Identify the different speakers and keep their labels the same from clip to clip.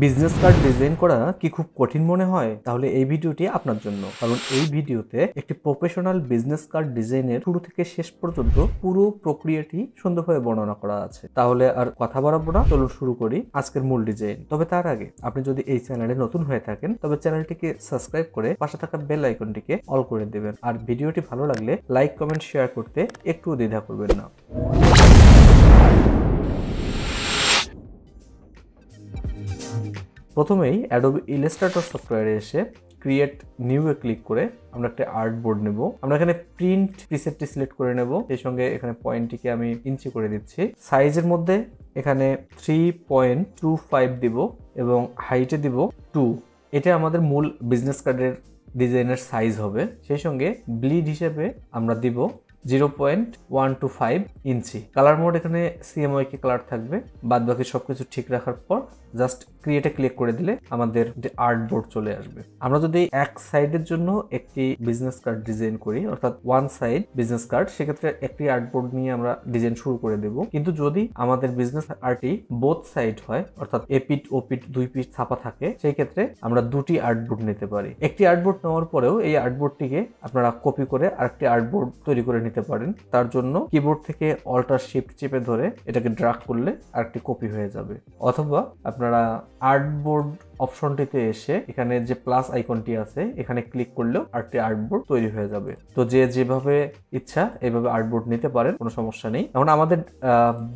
Speaker 1: Business card design করা কি খুব কঠিন মনে হয়? তাহলে এই ভিডিওটি আপনার জন্য, কারণ এই ভিডিওতে একটি প্রফেশনাল বিজনেস কার্ড ডিজাইনের শুরু থেকে শেষ পর্যন্ত পুরো প্রক্রিয়াটি সুন্দরভাবে বর্ণনা করা আছে। তাহলে আর কথা বাড়াবো না, চলুন শুরু করি আজকের মূল ডিজাইন। তবে তার আগে আপনি যদি এই চ্যানেলে নতুন হয়ে থাকেন তবে চ্যানেলটিকে সাবস্ক্রাইব করে পাশে থাকা বেল আইকনটিকে অল করে দেবেন। আর ভিডিওটি ভালো লাগলে লাইক, কমেন্ট, শেয়ার করতে একটুও দ্বিধা করবেন না। প্রথমেই অ্যাডোবি ইলাস্ট্রেটর সফটওয়্যারে এসে ক্রিয়েট নিউ এ ক্লিক করে আমরা একটা আর্ট বোর্ড নেব। আমরা এখানে প্রিন্ট প্রিসেটটি সিলেক্ট করে নেব। সেই সঙ্গে এখানে পয়েন্টটিকে আমি ইঞ্চি করে দিচ্ছি। সাইজের মধ্যে এখানে 3.25 দিব এবং হাইটে দিব 2। এটা আমাদের মূল বিজনেস কার্ডের ডিজাইনের সাইজ হবে। সেই সঙ্গে ব্লিড হিসেবে আমরা দিব 0.125 ইঞ্চি। কালার মোড এখানে সিএমওয়াইকে কালার থাকবে। বাদ বাকি সবকিছু ঠিক রাখার পর জাস্ট ক্রিয়েটে ক্লিক করে দিলে আমাদের আর্ট বোর্ড চলে আসবে। আমরা যদি এক সাইডের জন্য একটি বিজনেস কার্ড ডিজাইন করি, অর্থাৎ ওয়ান সাইড বিজনেস কার্ড, সেক্ষেত্রে একটি আর্ট বোর্ড নিয়ে আমরা ডিজাইন শুরু করে দেব। কিন্তু যদি আমাদের বিজনেস আর্টটি বোথ সাইড হয়, অর্থাৎ এপিট ওপিট দুই পিঠ ছাপা থাকে, সেই ক্ষেত্রে আমরা দুটি আর্ট বোর্ড নিতে পারি। একটি আর্ট বোর্ড নেওয়ার পরেও এই আর্ট বোর্ডটিকে আপনারা কপি করে আরেকটি আর্ট বোর্ড তৈরি করে নিতে পারেন। তার জন্য কিবোর্ড থেকে অল্টার শিফট চেপে ধরে এটাকে ড্র্যাগ করলে আরেকটি কপি হয়ে যাবে। অথবা আপনারা আর্টবোর্ড অপশনটিতে এসে এখানে যে প্লাস আইকনটি আছে এখানে ক্লিক করলেও আরেকটি আর্টবোর্ড তৈরি হয়ে যাবে। তো যে যেভাবে ইচ্ছা এইভাবে আর্টবোর্ড নিতে পারেন, কোনো সমস্যা নেই। এখন আমাদের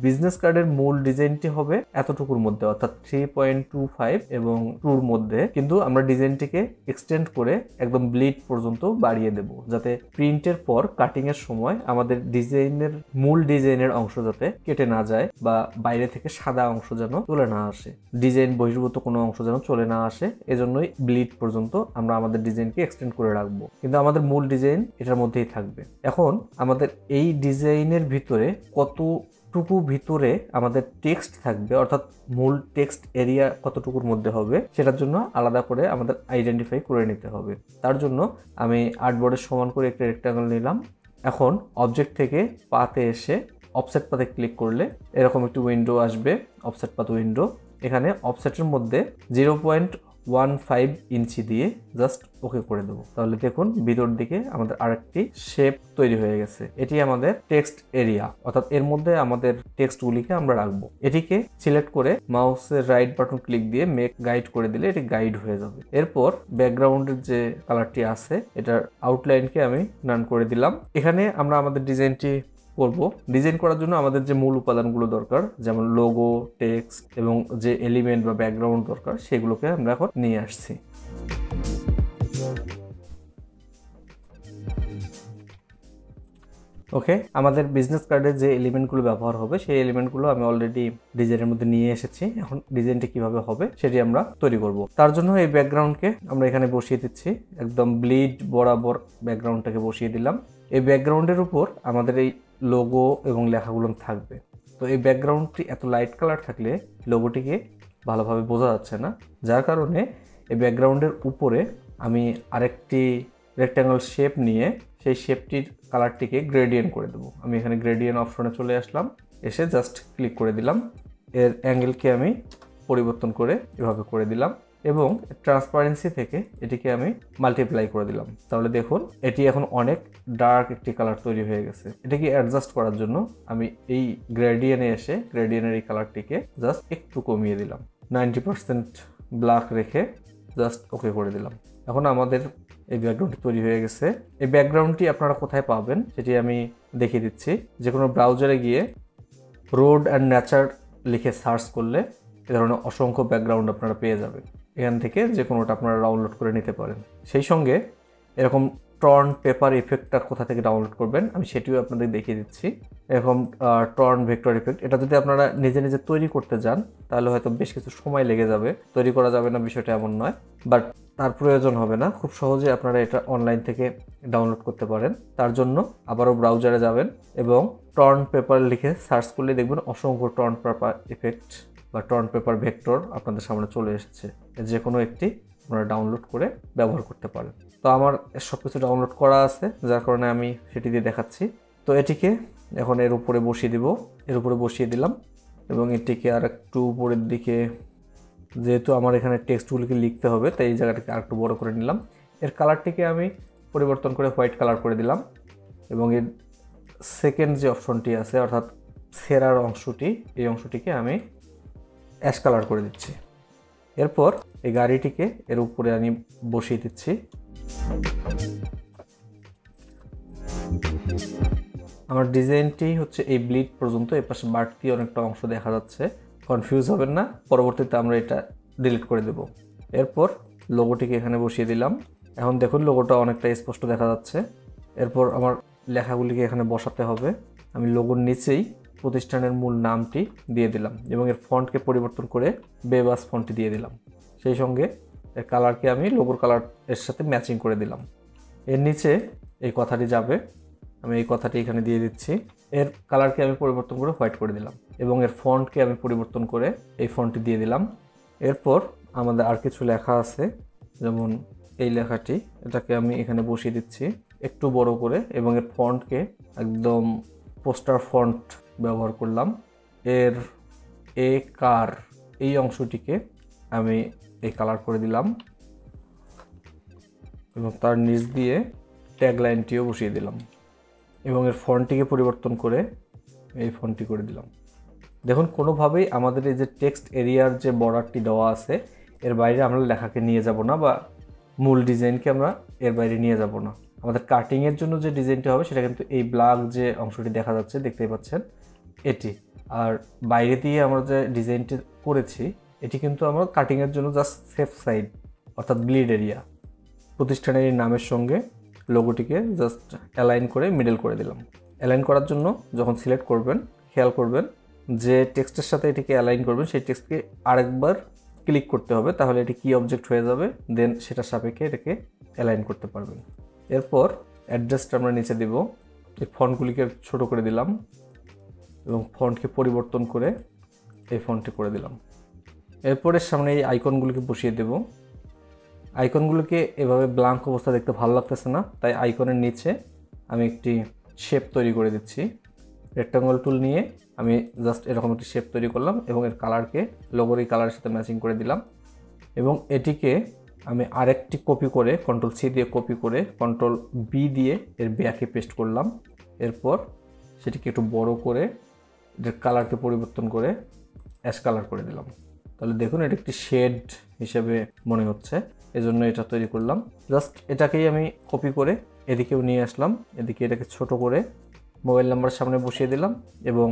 Speaker 1: বিজনেস কার্ডের মূল ডিজাইনটি হবে এতটুকুর মধ্যে, অর্থাৎ 3.25 এবং 2-র মধ্যে, কিন্তু আমরা ডিজাইনটিকে এক্সটেন্ড করে একদম ব্লিড পর্যন্ত বাড়িয়ে দেব, যাতে প্রিন্টের পর কাটিং এর সময় আমাদের ডিজাইনের মূল ডিজাইনের অংশ যাতে কেটে না যায় বা বাইরে থেকে সাদা অংশ যেন চলে না আসে, ডিজাইন বহির্ভূত কোনো অংশ যেন চলে না আসে। এজন্যই ব্লিড পর্যন্ত আমরা আমাদের ডিজাইনকে এক্সটেন্ড করে রাখবো, কিন্তু আমাদের মূল ডিজাইন এটার মধ্যেই থাকবে। এখন আমাদের এই ডিজাইনের ভিতরে কতটুকু ভিতরে আমাদের টেক্সট থাকবে, অর্থাৎ মূল টেক্সট এরিয়া কতটুকুর মধ্যে হবে, সেটার জন্য আলাদা করে আমাদের আইডেন্টিফাই করে নিতে হবে। তার জন্য আমি আর্টবোর্ডের সমান করে একটা রেক্ট্যাঙ্গেল নিলাম। এখন অবজেক্ট থেকে পাতে এসে অফসেট পাতে ক্লিক করলে এরকম একটি উইন্ডো আসবে, অফসেট পাত উইন্ডো। এখানে অফসেটের মধ্যে 0.15 ইঞ্চি দিয়ে জাস্ট ওকে করে দেবো। তাহলে দেখুন ভিতর দিকে আমাদের আরেকটি শেপ তৈরি হয়ে গেছে। এটি আমাদের টেক্সট এরিয়া, অর্থাৎ এর মধ্যে আমাদের টেক্সটগুলিকে আমরা রাখবো। এটিকে সিলেক্ট করে মাউসের রাইট বাটন ক্লিক দিয়ে মেক গাইড করে দিলে এটি গাইড হয়ে যাবে। এরপর ব্যাকগ্রাউন্ডের যে কালারটি আছে এটার আউটলাইনকে আমি নান করে দিলাম। এখানে আমরা আমাদের ডিজাইনটি করব। ডিজাইন করার জন্য আমাদের যে মূল উপাদানগুলো দরকার, যেমন লোগো, টেক্সট এবং যে এলিমেন্ট বা ব্যাকগ্রাউন্ড দরকার, সেগুলোকে আমরা এখন নিয়ে আসছি। ওকে, আমাদের বিজনেস কার্ডে যে এলিমেন্টগুলো ব্যবহার হবে সেই এলিমেন্টগুলো আমি অলরেডি ডিজাইনের মধ্যে নিয়ে এসেছি। এখন ডিজাইনটা কিভাবে হবে সেটি আমরা তৈরি করব। তার জন্য এই ব্যাকগ্রাউন্ডকে আমরা এখানে বসিয়ে দিচ্ছি, একদম ব্লিড বরাবর ব্যাকগ্রাউন্ডটাকে বসিয়ে দিলাম। এই ব্যাকগ্রাউন্ডের উপর আমাদের এই লোগো এবং লেখাগুলো থাকবে। তো এই ব্যাকগ্রাউন্ডটি এত লাইট কালার থাকলে লোগোটিকে ভালোভাবে বোঝা যাচ্ছে না, যার কারণে এই ব্যাকগ্রাউন্ডের উপরে আমি আরেকটি রেক্ট্যাঙ্গল শেপ নিয়ে সেই শেপটির কালারটিকে গ্রেডিয়েন্ট করে দেবো। আমি এখানে গ্রেডিয়েন্ট অপশনে চলে আসলাম, এসে জাস্ট ক্লিক করে দিলাম। এর অ্যাঙ্গেলকে আমি পরিবর্তন করে এভাবে করে দিলাম এবং ট্রান্সপারেন্সি থেকে এটিকে আমি মাল্টিপ্লাই করে দিলাম। তাহলে দেখুন এটি এখন অনেক ডার্ক একটি কালার তৈরি হয়ে গেছে। এটাকে অ্যাডজাস্ট করার জন্য আমি এই গ্রেডিয়েন্টে এসে গ্রেডিয়েন্টের এই কালারটিকে জাস্ট একটু কমিয়ে দিলাম, 90% ব্ল্যাক রেখে জাস্ট ওকে করে দিলাম। এখন আমাদের এই ব্যাকগ্রাউন্ডটি তৈরি হয়ে গেছে। এই ব্যাকগ্রাউন্ডটি আপনারা কোথায় পাবেন সেটি আমি দেখিয়ে দিচ্ছি। যে কোনো ব্রাউজারে গিয়ে রোড অ্যান্ড নেচার লিখে সার্চ করলে এ ধরনের অসংখ্য ব্যাকগ্রাউন্ড আপনারা পেয়ে যাবেন। এখান থেকে যে কোনোটা আপনারা ডাউনলোড করে নিতে পারেন। সেই সঙ্গে এরকম টর্ন পেপার ইফেক্টটা কোথা থেকে ডাউনলোড করবেন আমি সেটিও আপনাদের দেখিয়ে দিচ্ছি। এরকম টর্ন ভেক্টর ইফেক্ট, এটা যদি আপনারা নিজে নিজে তৈরি করতে যান তাহলে হয়তো বেশ কিছু সময় লেগে যাবে। তৈরি করা যাবে না বিষয়টা এমন নয়, বাট তার প্রয়োজন হবে না। খুব সহজে আপনারা এটা অনলাইন থেকে ডাউনলোড করতে পারেন। তার জন্য আবারও ব্রাউজারে যাবেন এবং টর্ন পেপার লিখে সার্চ করলে দেখবেন অসংখ্য টর্ন পেপার ইফেক্ট বা টর্ন পেপার ভেক্টর আপনাদের সামনে চলে এসেছে। যে কোনো একটি আপনারা ডাউনলোড করে ব্যবহার করতে পারেন। তো আমার সব কিছু ডাউনলোড করা আছে, যার কারণে আমি সেটি দিয়ে দেখাচ্ছি। তো এটিকে এখন এর উপরে বসিয়ে দিব, এর উপরে বসিয়ে দিলাম এবং এটিকে আর একটু উপরের দিকে যেহেতু আমার এখানে টেক্সটগুলিকে লিখতে হবে তাই এই জায়গাটাকে আরেকটু বড় করে নিলাম। এর কালারটিকে আমি পরিবর্তন করে হোয়াইট কালার করে দিলাম এবং এর সেকেন্ড যে অপশনটি আছে অর্থাৎ সেরার অংশটি, এই অংশটিকে আমি অ্যাশ কালার করে দিচ্ছি। এরপর এই গাড়িটিকে এর উপরে আমি বসিয়ে দিচ্ছি। আমার ডিজাইনটি হচ্ছে এই ব্লিড পর্যন্ত, এর পাশে বাড়তি অনেকটা অংশ দেখা যাচ্ছে, কনফিউজ হবেন না, পরবর্তীতে আমরা এটা ডিলিট করে দেব। এরপর লোগোটিকে এখানে বসিয়ে দিলাম। এখন দেখুন লোগোটা অনেকটা স্পষ্ট দেখা যাচ্ছে। এরপর আমার লেখাগুলিকে এখানে বসাতে হবে। আমি লোগোর নিচেই প্রতিষ্ঠানের মূল নামটি দিয়ে দিলাম এবং এর ফন্টকে পরিবর্তন করে বেবাস ফন্টটি দিয়ে দিলাম। সেই সঙ্গে এর কালারকে আমি লোগোর কালার এর সাথে ম্যাচিং করে দিলাম। এর নিচে এই কথাটি যাবে, আমি এই কথাটি এখানে দিয়ে দিচ্ছি। এর কালারকে আমি পরিবর্তন করে হোয়াইট করে দিলাম এবং এর ফন্টকে আমি পরিবর্তন করে এই ফন্টটি দিয়ে দিলাম। এরপর আমাদের আর কিছু লেখা আছে, যেমন এই লেখাটি, এটাকে আমি এখানে বসিয়ে দিচ্ছি একটু বড় করে এবং এর ফন্টকে একদম পোস্টার ফন্ট ব্যবহার করলাম। এর এ কার এই অংশটিকে আমি এই কালার করে দিলাম এবং তার নিচ দিয়ে ট্যাগ লাইনটিও বসিয়ে দিলাম এবং এর ফন্টটিকে পরিবর্তন করে এই ফন্টটি করে দিলাম। দেখুন কোনোভাবেই আমাদের এই যে টেক্সট এরিয়ার যে বর্ডারটি দেওয়া আছে এর বাইরে আমরা লেখাকে নিয়ে যাব না বা মূল ডিজাইনকে আমরা এর বাইরে নিয়ে যাব না। আমাদের কাটিংয়ের জন্য যে ডিজাইনটি হবে সেটা কিন্তু এই ব্ল্যাক যে অংশটি দেখা যাচ্ছে, দেখতেই পাচ্ছেন এটি। আর বাইরে দিয়ে আমরা যে ডিজাইনটি করেছি এটি কিন্তু আমরা কাটিংয়ের জন্য জাস্ট সেফ সাইড অর্থাৎ ব্লিড এরিয়া। প্রতিষ্ঠানের এই নামের সঙ্গে লোগোটিকে জাস্ট অ্যালাইন করে মিডল করে দিলাম। অ্যালাইন করার জন্য যখন সিলেক্ট করবেন খেয়াল করবেন যে টেক্সটের সাথে এটিকে অ্যালাইন করবেন সেই টেক্সটকে আরেকবার ক্লিক করতে হবে, তাহলে এটি কি অবজেক্ট হয়ে যাবে, দেন সেটার সাপেক্ষে এটাকে অ্যালাইন করতে পারবেন। এরপর অ্যাড্রেসটা আমরা নিচে দিব। এই ফন্টগুলিকে ছোট করে দিলাম এবং ফন্টকে পরিবর্তন করে এই ফন্টটি করে দিলাম। এরপরের সামনে এই আইকনগুলিকে বসিয়ে দেব। আইকনগুলোকে এভাবে ব্ল্যাঙ্ক অবস্থা দেখতে ভালো লাগতেছে না, তাই আইকনের নিচে আমি একটি শেপ তৈরি করে দিচ্ছি। রেক্টাঙ্গল টুল নিয়ে আমি জাস্ট এরকম একটি শেপ তৈরি করলাম এবং এর কালারকে লোগোর এই কালারের সাথে ম্যাচিং করে দিলাম এবং এটিকে আমি আরেকটি কপি করে কন্ট্রোল সি দিয়ে কপি করে কন্ট্রোল বি দিয়ে এর ব্যাকে পেস্ট করলাম। এরপর সেটিকে একটু বড় করে এর কালারকে পরিবর্তন করে অ্যাশ কালার করে দিলাম। তাহলে দেখুন এটা একটি শেড হিসেবে মনে হচ্ছে, এজন্য এটা তৈরি করলাম। জাস্ট এটাকেই আমি কপি করে এদিকেও নিয়ে আসলাম, এদিকে এটাকে ছোট করে মোবাইল নাম্বারের সামনে বসিয়ে দিলাম এবং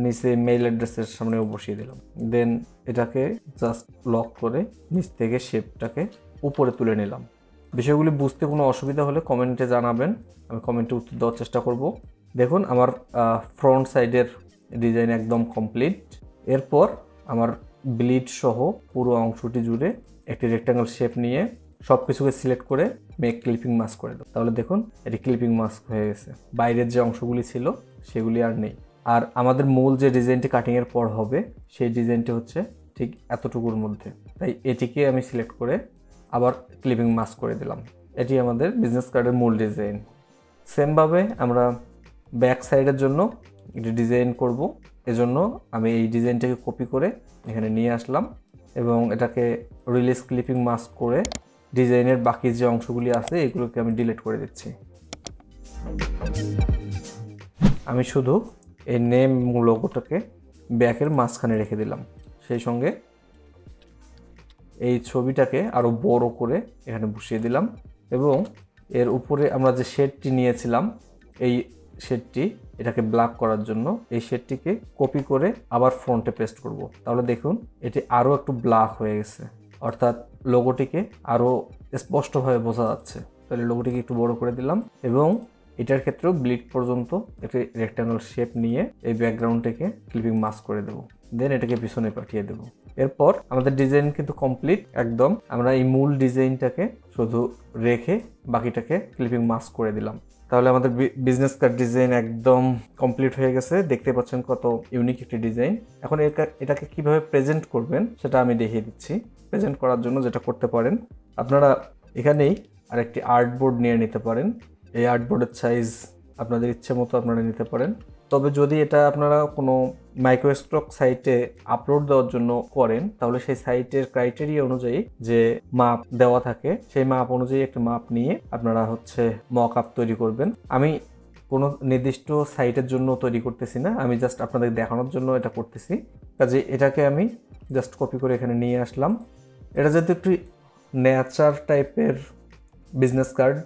Speaker 1: নিচে মেইল অ্যাড্রেসের সামনেও বসিয়ে দিলাম। দেন এটাকে জাস্ট লক করে নিচ থেকে শেপটাকে উপরে তুলে নিলাম। বিষয়গুলি বুঝতে কোনো অসুবিধা হলে কমেন্টে জানাবেন, আমি কমেন্টে উত্তর দেওয়ার চেষ্টা করব। দেখুন আমার ফ্রন্ট সাইডের ডিজাইন একদম কমপ্লিট। এরপর আমার ব্লিড সহ পুরো অংশটি জুড়ে একটি রেক্টাঙ্গল শেপ নিয়ে সব কিছুকে সিলেক্ট করে মেক ক্লিপিং মাস্ক করে দাও। তাহলে দেখুন এটি ক্লিপিং মাস্ক হয়ে গেছে, বাইরের যে অংশগুলি ছিল সেগুলি আর নেই। আর আমাদের মূল যে ডিজাইনটি কাটিংয়ের পর হবে সেই ডিজাইনটি হচ্ছে ঠিক এতটুকুর মধ্যে, তাই এটিকে আমি সিলেক্ট করে আবার ক্লিপিং মাস্ক করে দিলাম। এটি আমাদের বিজনেস কার্ডের মূল ডিজাইন। সেমভাবে আমরা ব্যাক সাইডের জন্য একটি ডিজাইন করব, এজন্য আমি এই ডিজাইনটাকে কপি করে এখানে নিয়ে আসলাম এবং এটাকে রিলিজ ক্লিপিং মাস্ক করে ডিজাইনের বাকি যে অংশগুলি আছে এগুলোকে আমি ডিলিট করে দিচ্ছি। আমি শুধু এই নেম লোগোটাকে ব্যাকের মাঝখানে রেখে দিলাম। সেই সঙ্গে এই ছবিটাকে আরও বড় করে এখানে বসিয়ে দিলাম এবং এর উপরে আমরা যে শেডটি নিয়েছিলাম এই শেডটি, এটাকে ব্ল্যাক করার জন্য এই শেডটিকে কপি করে আবার ফ্রন্টে পেস্ট করব। তাহলে দেখুন এটি আরও একটু ব্ল্যাক হয়ে গেছে, অর্থাৎ লোগোটিকে আরও স্পষ্টভাবে বোঝা যাচ্ছে। তাহলে লোগোটিকে একটু বড় করে দিলাম এবং এটার ক্ষেত্রেও ব্লিড পর্যন্ত একটি রেক্টাঙ্গল শেপ নিয়ে এই ব্যাকগ্রাউন্ডটাকে ক্লিপিং মাস্ক করে দেবো, দেন এটাকে পিছনে পাঠিয়ে দেবো। এরপর আমাদের ডিজাইন কিন্তু কমপ্লিট একদম। আমরা এই মূল ডিজাইনটাকে শুধু রেখে বাকিটাকে ক্লিপিং মাস্ক করে দিলাম। তাহলে আমাদের বিজনেস কার্ড ডিজাইন একদম কমপ্লিট হয়ে গেছে। দেখতে পাচ্ছেন কত ইউনিক একটি ডিজাইন। এখন এটাকে কিভাবে প্রেজেন্ট করবেন সেটা আমি দেখিয়ে দিচ্ছি। প্রেজেন্ট করার জন্য যেটা করতে পারেন, আপনারা এখানেই আরেকটি আর্টবোর্ড নিয়ে নিতে পারেন। এই আর্টবোর্ডের সাইজ আপনাদের ইচ্ছে মতো আপনারা নিতে পারেন। তবে যদি এটা আপনারা কোনো মাইক্রোস্টক সাইটে আপলোড দেওয়ার জন্য করেন, তাহলে সেই সাইটের ক্রাইটেরিয়া অনুযায়ী যে মাপ দেওয়া থাকে, সেই মাপ অনুযায়ী একটা মাপ নিয়ে আপনারা মক আপ তৈরি করবেন। আমি কোনো নির্দিষ্ট সাইটের জন্য তৈরি করতেছি না, আমি জাস্ট আপনাদের দেখানোর জন্য এটা করতেছি। কাজে এটাকে আমি জাস্ট কপি করে এখানে নিয়ে আসলাম। এটা যেহেতু একটু নেচার টাইপের বিজনেস কার্ড,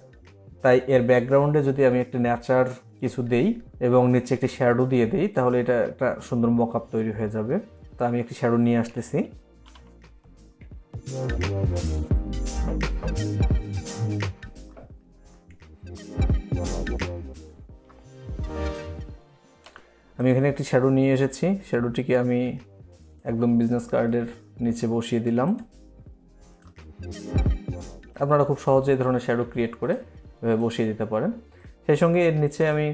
Speaker 1: তাই এর ব্যাকগ্রাউন্ডে যদি আমি একটা নেচার কিছু দেই এবং নিচে একটি শ্যাডো দিয়ে দিই, তাহলে এটা একটা সুন্দর মকআপ তৈরি হয়ে যাবে। তো আমি একটি শ্যাডো নিয়ে আসতেছি। আমি এখানে একটি শ্যাডো নিয়ে এসেছি, শ্যাডোটিকে আমি একদম বিজনেস কার্ডের নিচে বসিয়ে দিলাম। আপনারা খুব সহজে এই ধরনের শ্যাডো ক্রিয়েট করে বসিয়ে দিতে পারেন। সেই সঙ্গে এর নিচে আমি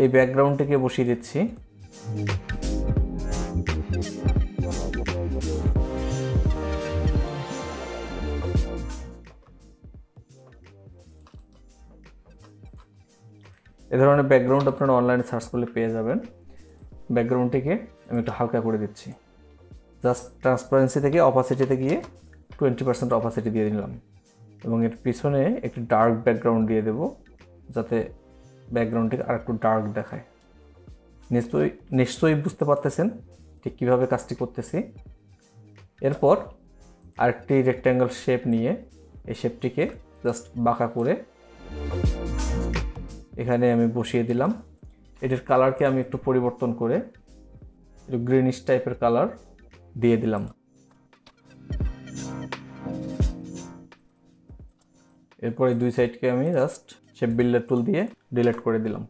Speaker 1: এই ব্যাকগ্রাউন্ডটিকে বসিয়ে দিচ্ছি। এ ধরনের ব্যাকগ্রাউন্ড আপনারা অনলাইনে সার্চ করলে পেয়ে যাবেন। ব্যাকগ্রাউন্ডটিকে আমি একটু হালকা করে দিচ্ছি, জাস্ট ট্রান্সপারেন্সি থেকে অপাসিটিতে গিয়ে 20% অপাসিটি দিয়ে দিলাম এবং এর পিছনে একটি ডার্ক ব্যাকগ্রাউন্ড দিয়ে দেব, যাতে ব্যাকগ্রাউন্ডটিকে আর একটু ডার্ক দেখায়। নিশ্চয়ই বুঝতে পারতেছেন ঠিক কীভাবে কাজটি করতেছি। এরপর আরেকটি রেক্ট্যাঙ্গেল শেপ নিয়ে এই শেপটিকে জাস্ট বাঁকা করে এখানে আমি বসিয়ে দিলাম। এটির কালারকে আমি একটু পরিবর্তন করে একটু গ্রিনিশ টাইপের কালার দিয়ে দিলাম। এরপর এই দুই সাইডকে আমি জাস্ট শেপ বিল্ডার টুল দিয়ে ডিলিট করে দিলাম।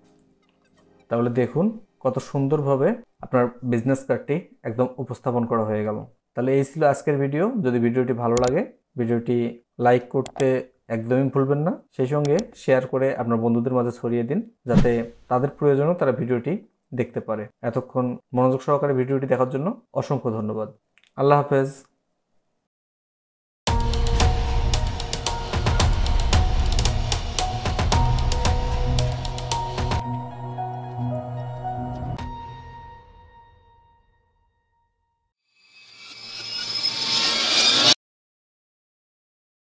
Speaker 1: তাহলে দেখুন কত সুন্দরভাবে আপনার বিজনেস কার্ডটি একদম উপস্থাপন করা হয়ে গেল। তাহলে এই ছিল আজকের ভিডিও। যদি ভিডিওটি ভালো লাগে, ভিডিওটি লাইক করতে একদমই ভুলবেন না। সেই সঙ্গে শেয়ার করে আপনার বন্ধুদের মাঝে ছড়িয়ে দিন, যাতে তাদের প্রয়োজনেও তারা ভিডিওটি দেখতে পারে। এতক্ষণ মনোযোগ সহকারে ভিডিওটি দেখার জন্য অসংখ্য ধন্যবাদ। আল্লাহ হাফেজ।